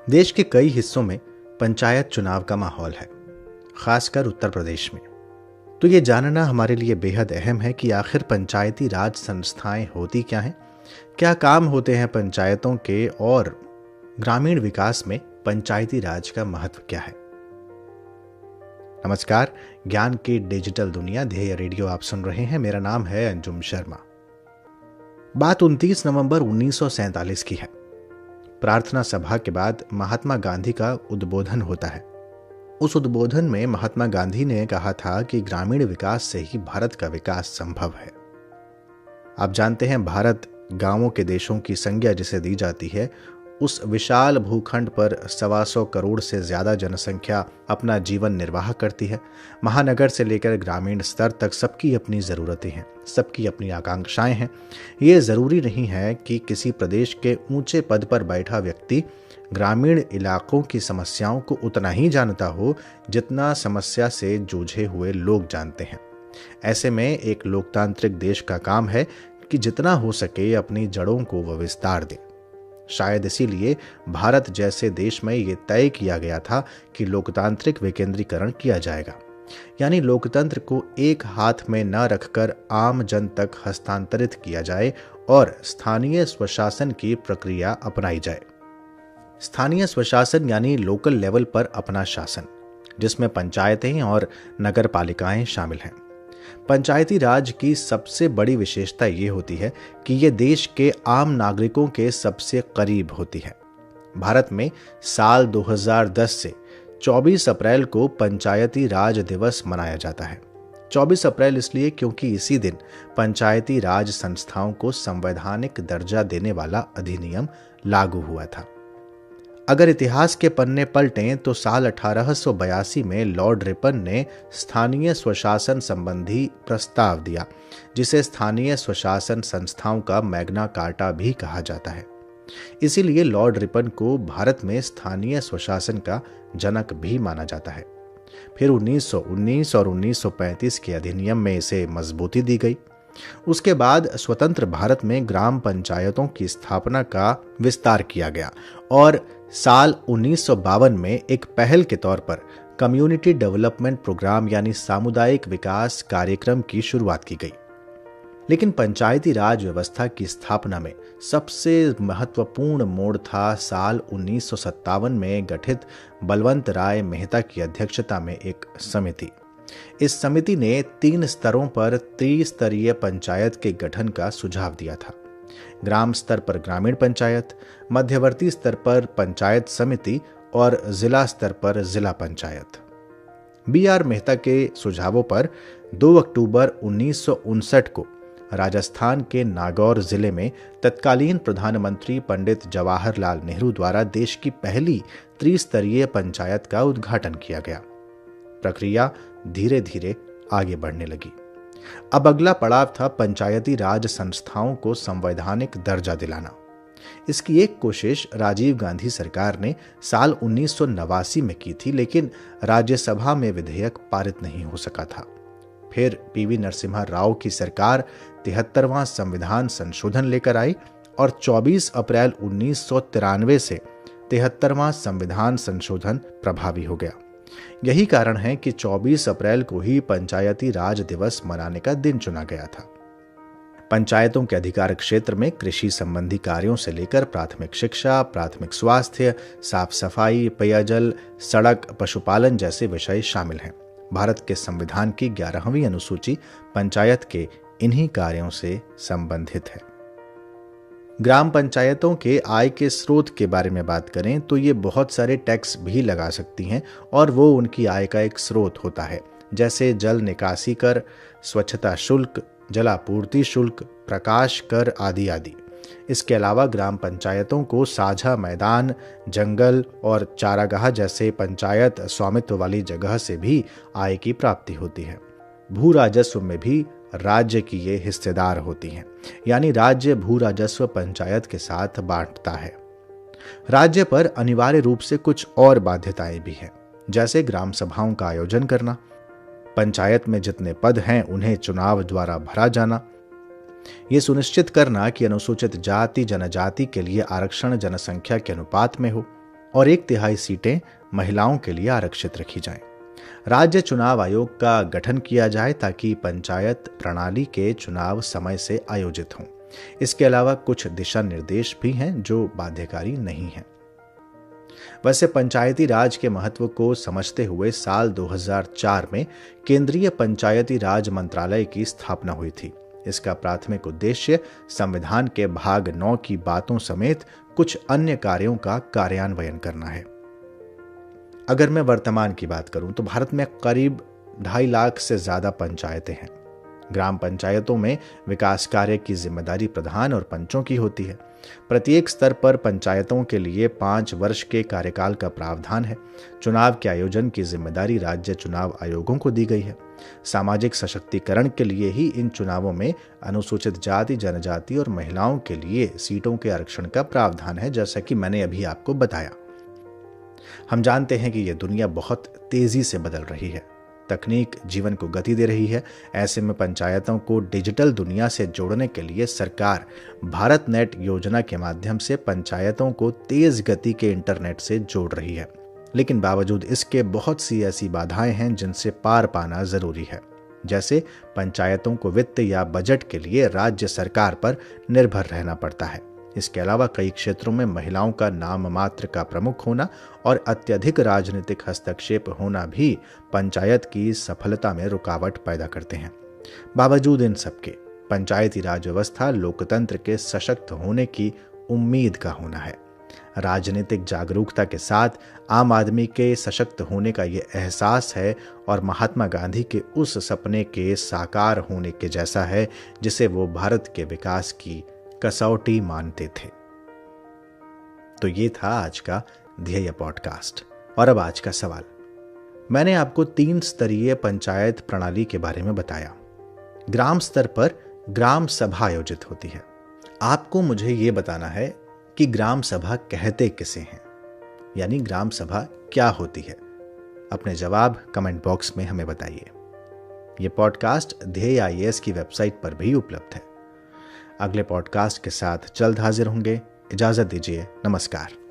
देश के कई हिस्सों में पंचायत चुनाव का माहौल है, खासकर उत्तर प्रदेश में। तो ये जानना हमारे लिए बेहद अहम है कि आखिर पंचायती राज संस्थाएं होती क्या हैं, क्या काम होते हैं पंचायतों के, और ग्रामीण विकास में पंचायती राज का महत्व क्या है। नमस्कार, ज्ञान की डिजिटल दुनिया ध्येय रेडियो आप सुन रहे हैं। मेरा नाम है अंजुम शर्मा। बात 29 नवंबर 1947 की है। प्रार्थना सभा के बाद महात्मा गांधी का उद्बोधन होता है। उस उद्बोधन में महात्मा गांधी ने कहा था कि ग्रामीण विकास से ही भारत का विकास संभव है। आप जानते हैं, भारत गांवों के देशों की संज्ञा जिसे दी जाती है, उस विशाल भूखंड पर 125 करोड़ से ज्यादा जनसंख्या अपना जीवन निर्वाह करती है। महानगर से लेकर ग्रामीण स्तर तक सबकी अपनी ज़रूरतें हैं, सबकी अपनी आकांक्षाएं हैं। ये ज़रूरी नहीं है कि किसी प्रदेश के ऊंचे पद पर बैठा व्यक्ति ग्रामीण इलाकों की समस्याओं को उतना ही जानता हो जितना समस्या से जूझे हुए लोग जानते हैं। ऐसे में एक लोकतांत्रिक देश का काम है कि जितना हो सके अपनी जड़ों को वह विस्तार दे। शायद इसीलिए भारत जैसे देश में ये तय किया गया था कि लोकतांत्रिक विकेंद्रीकरण किया जाएगा, यानी लोकतंत्र को एक हाथ में न रखकर आम जन तक हस्तांतरित किया जाए और स्थानीय स्वशासन की प्रक्रिया अपनाई जाए। स्थानीय स्वशासन यानी लोकल लेवल पर अपना शासन, जिसमें पंचायतें और नगर पालिकाएं शामिल हैं। पंचायती राज की सबसे बड़ी विशेषता ये होती है कि ये देश के आम नागरिकों के सबसे करीब होती है। भारत में साल 2010 से 24 अप्रैल को पंचायती राज दिवस मनाया जाता है। 24 अप्रैल इसलिए क्योंकि इसी दिन पंचायती राज संस्थाओं को संवैधानिक दर्जा देने वाला अधिनियम लागू हुआ था। अगर इतिहास के पन्ने पलटें तो साल 1882 में लॉर्ड रिपन ने स्थानीय स्वशासन संबंधी प्रस्ताव दिया, जिसे स्थानीय स्वशासन संस्थाओं का मैग्ना कार्टा भी कहा जाता है। इसीलिए लॉर्ड रिपन को भारत में स्थानीय स्वशासन का जनक भी माना जाता है। फिर 1919 और 1935 के अधिनियम में इसे मजबूती दी गई। उसके बाद स्वतंत्र भारत में ग्राम पंचायतों की स्थापना का विस्तार किया गया और साल 1952 में एक पहल के तौर पर कम्युनिटी डेवलपमेंट प्रोग्राम यानी सामुदायिक विकास कार्यक्रम की शुरुआत की गई। लेकिन पंचायती राज व्यवस्था की स्थापना में सबसे महत्वपूर्ण मोड़ था साल 1957 में गठित बलवंत राय मेहता की अध्यक्षता में एक समिति। इस समिति ने 3 स्तरों पर त्रिस्तरीय पंचायत के गठन का सुझाव दिया था। ग्राम स्तर पर ग्रामीण पंचायत, मध्यवर्ती स्तर पर पंचायत समिति और जिला स्तर पर जिला पंचायत। बी.आर. मेहता के सुझावों पर 2 अक्टूबर 1959 को राजस्थान के नागौर जिले में तत्कालीन प्रधानमंत्री पंडित जवाहरलाल नेहरू द्वारा देश की पहली त्रिस्तरीय पंचायत का उद्घाटन किया गया। प्रक्रिया धीरे धीरे आगे बढ़ने लगी। अब अगला पड़ाव था पंचायती राज संस्थाओं को संवैधानिक दर्जा दिलाना। इसकी एक कोशिश राजीव गांधी सरकार ने साल 1989 में की थी, लेकिन राज्यसभा में विधेयक पारित नहीं हो सका था। फिर पीवी नरसिम्हा राव की सरकार 73वां संविधान संशोधन लेकर आई और 24 अप्रैल 1993 से 73वां संविधान संशोधन प्रभावी हो गया। यही कारण है कि 24 अप्रैल को ही पंचायती राज दिवस मनाने का दिन चुना गया था। पंचायतों के अधिकार क्षेत्र में कृषि संबंधी कार्यों से लेकर प्राथमिक शिक्षा, प्राथमिक स्वास्थ्य, साफ सफाई, पेयजल, सड़क, पशुपालन जैसे विषय शामिल हैं। भारत के संविधान की 11वीं अनुसूची पंचायत के इन्हीं कार्यों से संबंधित है। ग्राम पंचायतों के आय के स्रोत के बारे में बात करें तो ये बहुत सारे टैक्स भी लगा सकती हैं और वो उनकी आय का एक स्रोत होता है, जैसे जल निकासी कर, स्वच्छता शुल्क, जलापूर्ति शुल्क, प्रकाश कर आदि आदि। इसके अलावा ग्राम पंचायतों को साझा मैदान, जंगल और चारागाह जैसे पंचायत स्वामित्व वाली जगह से भी आय की प्राप्ति होती है। भू राजस्व में भी राज्य की ये हिस्सेदार होती हैं, यानी राज्य भू राजस्व पंचायत के साथ बांटता है। राज्य पर अनिवार्य रूप से कुछ और बाध्यताएं भी हैं, जैसे ग्राम सभाओं का आयोजन करना, पंचायत में जितने पद हैं उन्हें चुनाव द्वारा भरा जाना, ये सुनिश्चित करना कि अनुसूचित जाति जनजाति के लिए आरक्षण जनसंख्या के अनुपात में हो और 1/3 सीटें महिलाओं के लिए आरक्षित रखी जाएं। राज्य चुनाव आयोग का गठन किया जाए ताकि पंचायत प्रणाली के चुनाव समय से आयोजित हों। इसके अलावा कुछ दिशा निर्देश भी हैं जो बाध्यकारी नहीं हैं। वैसे पंचायती राज के महत्व को समझते हुए साल 2004 में केंद्रीय पंचायती राज मंत्रालय की स्थापना हुई थी। इसका प्राथमिक उद्देश्य संविधान के भाग 9 की बातों समेत कुछ अन्य कार्यों का कार्यान्वयन करना है। अगर मैं वर्तमान की बात करूं तो भारत में करीब 2.5 लाख से ज्यादा पंचायतें हैं। ग्राम पंचायतों में विकास कार्य की जिम्मेदारी प्रधान और पंचों की होती है। प्रत्येक स्तर पर पंचायतों के लिए 5 वर्ष के कार्यकाल का प्रावधान है। चुनाव के आयोजन की जिम्मेदारी राज्य चुनाव आयोगों को दी गई है। सामाजिक सशक्तिकरण के लिए ही इन चुनावों में अनुसूचित जाति, जनजाति और महिलाओं के लिए सीटों के आरक्षण का प्रावधान है, जैसा कि मैंने अभी आपको बताया। हम जानते हैं कि यह दुनिया बहुत तेजी से बदल रही है। तकनीक जीवन को गति दे रही है। ऐसे में पंचायतों को डिजिटल दुनिया से जोड़ने के लिए सरकार भारत नेट योजना के माध्यम से पंचायतों को तेज गति के इंटरनेट से जोड़ रही है। लेकिन बावजूद इसके बहुत सी ऐसी बाधाएं हैं जिनसे पार पाना जरूरी है। जैसे पंचायतों को वित्त या बजट के लिए राज्य सरकार पर निर्भर रहना पड़ता है। इसके अलावा कई क्षेत्रों में महिलाओं का नाम मात्र का प्रमुख होना और अत्यधिक राजनीतिक हस्तक्षेप होना भी पंचायत की सफलता में रुकावट पैदा करते हैं। बावजूद इन सबके पंचायती राज व्यवस्था लोकतंत्र के सशक्त होने की उम्मीद का होना है। राजनीतिक जागरूकता के साथ आम आदमी के सशक्त होने का ये एहसास है और महात्मा गांधी के उस सपने के साकार होने के जैसा है जिसे वो भारत के विकास की कसौटी मानते थे। तो ये था आज का ध्येय पॉडकास्ट। और अब आज का सवाल। मैंने आपको 3 स्तरीय पंचायत प्रणाली के बारे में बताया। ग्राम स्तर पर ग्राम सभा आयोजित होती है। आपको मुझे ये बताना है कि ग्राम सभा कहते किसे हैं, यानी ग्राम सभा क्या होती है। अपने जवाब कमेंट बॉक्स में हमें बताइए। यह पॉडकास्ट ध्येय IAS की वेबसाइट पर भी उपलब्ध है। अगले पॉडकास्ट के साथ जल्द हाजिर होंगे। इजाजत दीजिए। नमस्कार।